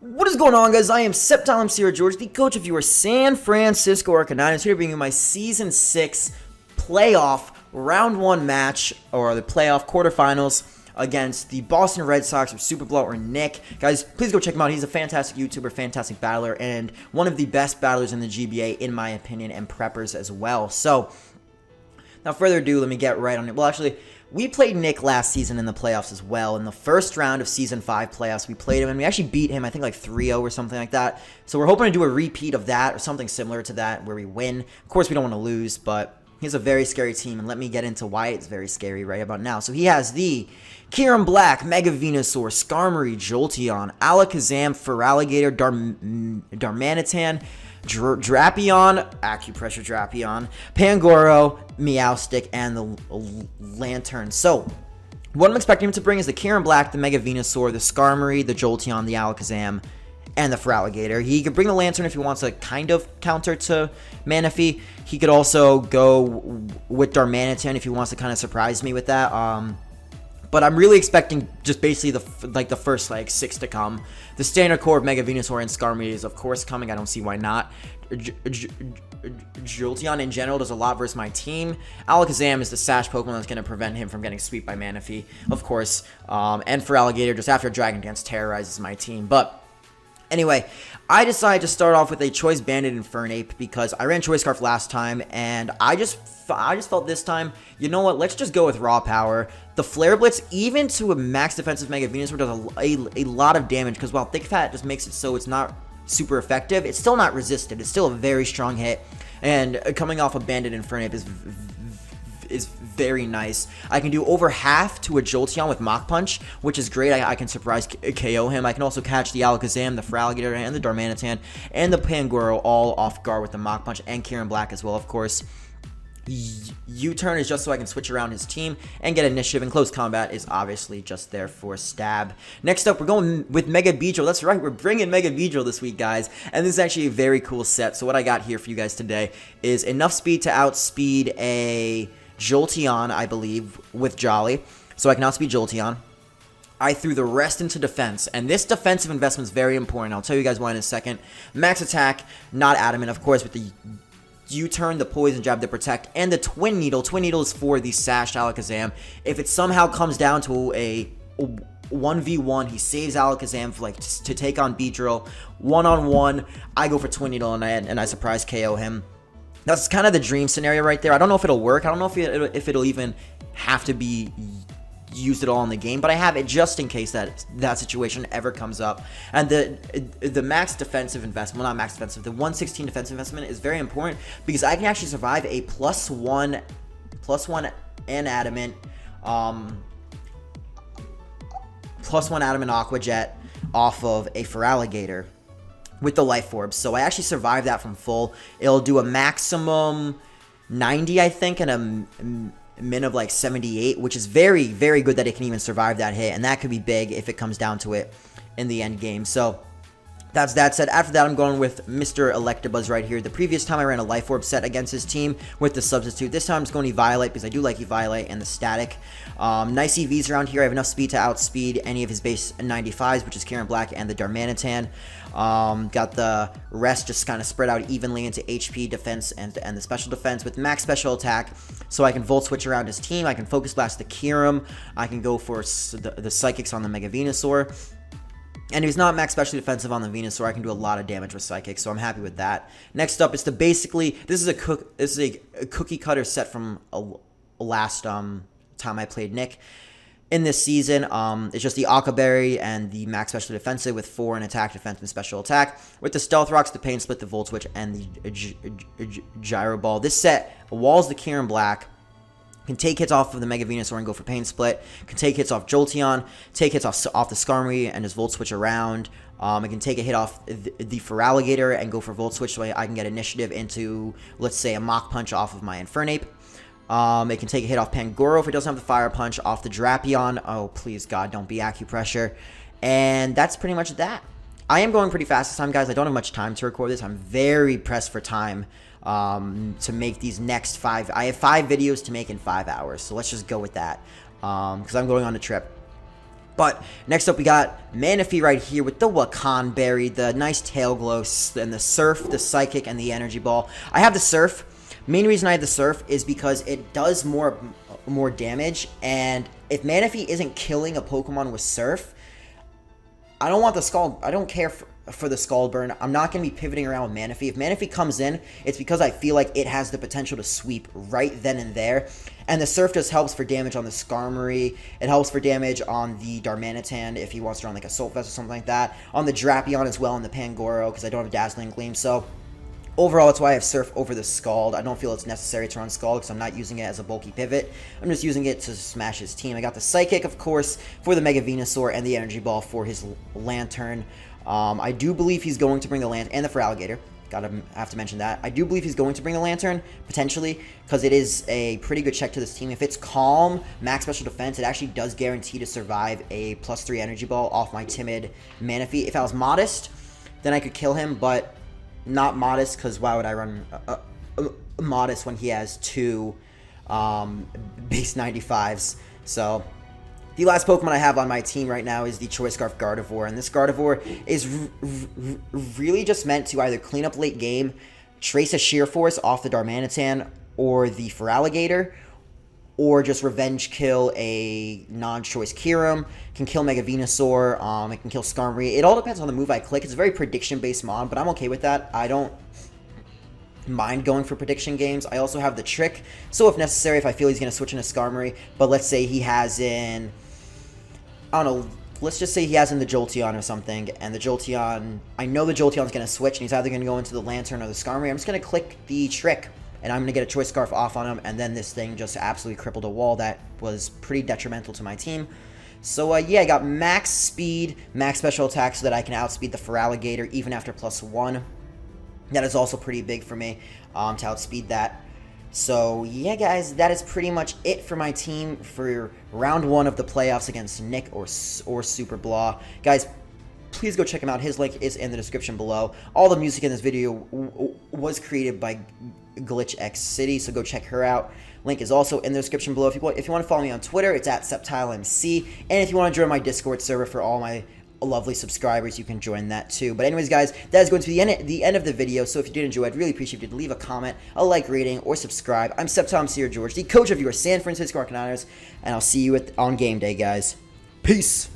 What is going on, guys? I am SceptileMC George, the coach of your San Francisco Arcaniners, here to bring you my Season 6 playoff Round 1 match, or the playoff quarterfinals, against the Boston Red Socks, or Super Blow, or Knick. Guys, please go check him out. He's a fantastic YouTuber, fantastic battler, and one of the best battlers in the GBA, in my opinion, and preppers as well. So, without further ado, let me get right on it. Well, actually, we played Knick last season in the playoffs as well. In the first round of Season 5 playoffs, we played him, and we actually beat him, I think, like 3-0 or something like that. So we're hoping to do a repeat of that, or something similar to that, where we win. Of course, we don't want to lose, but he's a very scary team, and let me get into why it's very scary right about now. So he has the Kieran Black, Mega Venusaur, Skarmory, Jolteon, Alakazam, Feraligatr, Darmanitan, Drapion, Acupressure Drapion, Pangoro, Meowstic, and the Lantern. So, what I'm expecting him to bring is the Kieran Black, the Mega Venusaur, the Skarmory, the Jolteon, the Alakazam, and the Feraligatr. He could bring the Lantern if he wants a kind of counter to Manaphy. He could also go with Darmanitan if he wants to kind of surprise me with that. But I'm really expecting just basically the first 6 to come. The standard core of Mega Venusaur and Skarmory is of course coming. I don't see why not. Jolteon in general does a lot versus my team. Alakazam is the Sash Pokemon that's going to prevent him from getting swept by Manaphy, of course. And Feraligatr, just after Dragon Dance, terrorizes my team. But anyway, I decided to start off with a Choice Banded Infernape because I ran Choice Scarf last time, and I just felt this time, you know what, let's just go with Raw Power. The Flare Blitz, even to a max defensive Mega Venusaur, does a lot of damage, because while Thick Fat just makes it so it's not super effective, it's still not resisted. It's still a very strong hit, and coming off a Banded Infernape is very nice. I can do over half to a Jolteon with Mach Punch, which is great. I can surprise KO him. I can also catch the Alakazam, the Feraligatr, and the Darmanitan, and the Pangoro all off guard with the Mach Punch, and Kieran Black as well, of course. U-turn is just so I can switch around his team and get initiative, and close combat is obviously just there for stab. Next up, we're going with Mega Beedrill. That's right, we're bringing Mega Beedrill this week, guys, and this is actually a very cool set. So what I got here for you guys today is enough speed to outspeed a Jolteon, I believe, with Jolly. So I can outspeed Jolteon. I threw the rest into defense, and this defensive investment is very important. I'll tell you guys why in a second. Max attack, not adamant, of course, with the U-turn, the Poison Jab, the Protect, and the Twin Needle. Twin Needle is for the Sashed Alakazam. If it somehow comes down to a 1v1, he saves Alakazam for, to take on Beedrill. One-on-one, I go for Twin Needle, and I surprise KO him. That's kind of the dream scenario right there. I don't know if it'll work. I don't know if it'll even have to be used at all in the game, but I have it just in case that situation ever comes up. And the max defensive investment, well, not max defensive, the 116 defensive investment is very important because I can actually survive a +1 and adamant, +1 adamant Aqua Jet off of a Feraligatr with the Life Orb. So I actually survived that from full. It'll do a maximum 90, I think, and a min of 78, which is very, very good that it can even survive that hit, and that could be big if it comes down to it in the end game. So that's that said. After that, I'm going with Mr. Electabuzz right here. The previous time I ran a Life Orb set against his team with the substitute. This time I'm just going Eviolite because I do like Eviolite and the static. Nice EVs around here. I have enough speed to outspeed any of his base 95s, which is Kieran Black and the Darmanitan. Got the rest just kind of spread out evenly into HP, defense, and the special defense with max special attack, so I can Volt Switch around his team. I can Focus Blast the Kyurem. I can go for the Psychics on the Mega Venusaur. And if he's not max specially defensive on the Venusaur, I can do a lot of damage with Psychic, so I'm happy with that. Next up is this is a cookie cutter set from last time I played Knick. In this season, it's just the Aqua Berry and the max specially defensive with 4 in attack, defense, and special attack. With the Stealth Rocks, the Pain Split, the Volt Switch, and the Gyro Ball. This set walls the Kieran Black. Can take hits off of the Mega Venusaur and go for Pain Split. Can take hits off Jolteon. Take hits off the Skarmory and just Volt Switch around. I can take a hit off the Feraligatr and go for Volt Switch so I can get initiative into, let's say, a Mach Punch off of my Infernape. It can take a hit off Pangoro if it doesn't have the Fire Punch, off the Drapion. Oh, please, God, don't be Acupressure. And that's pretty much that. I am going pretty fast this time, guys. I don't have much time to record this. I'm very pressed for time to make these next 5. I have 5 videos to make in 5 hours, so let's just go with that because I'm going on a trip. But next up, we got Manaphy right here with the Wakan Berry, the nice Tail Glow, and the Surf, the Psychic, and the Energy Ball. I have the Surf. Main reason I have the Surf is because it does more damage, and if Manaphy isn't killing a Pokemon with Surf, I don't want the Scald. I don't care for the Scald Burn. I'm not going to be pivoting around with Manaphy. If Manaphy comes in, it's because I feel like it has the potential to sweep right then and there. And the Surf just helps for damage on the Skarmory. It helps for damage on the Darmanitan if he wants to run like a Assault Vest or something like that. On the Drapion as well, and the Pangoro, because I don't have Dazzling Gleam. So overall, that's why I have Surf over the Scald. I don't feel it's necessary to run Scald because I'm not using it as a bulky pivot. I'm just using it to smash his team. I got the Psychic, of course, for the Mega Venusaur, and the Energy Ball for his Lantern. I do believe he's going to bring the Lantern, and the Feraligatr. Have to mention that. I do believe he's going to bring the Lantern, potentially, because it is a pretty good check to this team. If it's Calm, Max Special Defense, it actually does guarantee to survive a +3 Energy Ball off my timid Manaphy. If I was Modest, then I could kill him, but not Modest, because why would I run Modest when he has 2 base 95s? So the last Pokemon I have on my team right now is the Choice Scarf Gardevoir, and this Gardevoir is really just meant to either clean up late game, trace a Sheer Force off the Darmanitan or the Feraligatr, or just revenge kill a non-choice Kyurem, can kill Mega Venusaur, it can kill Skarmory. It all depends on the move I click. It's a very prediction-based mod, but I'm okay with that. I don't mind going for prediction games. I also have the Trick, so if necessary, if I feel he's going to switch into Skarmory, but let's say he has in, I don't know, let's just say he has in the Jolteon or something, and the Jolteon, I know the Jolteon's going to switch, and he's either going to go into the Lantern or the Skarmory. I'm just going to click the Trick, and I'm going to get a Choice Scarf off on him, and then this thing just absolutely crippled a wall that was pretty detrimental to my team. So, yeah, I got max speed, max special attack so that I can outspeed the Feraligatr even after +1. That is also pretty big for me to outspeed that. So, yeah, guys, that is pretty much it for my team for round 1 of the playoffs against Nick or Super Blah. Guys, please go check him out. His link is in the description below. All the music in this video was created by Glitch X City, so go check her out. Link is also in the description below. If you want to follow me on Twitter, it's at SceptileMC. And if you want to join my Discord server for all my lovely subscribers, you can join that too. But anyways, guys, that is going to be the end of the video. So if you did enjoy, I'd really appreciate if you did leave a comment, a like rating, or subscribe. I'm SceptileMC or George, the coach of your San Francisco Arcaniners, and I'll see you on game day, guys. Peace.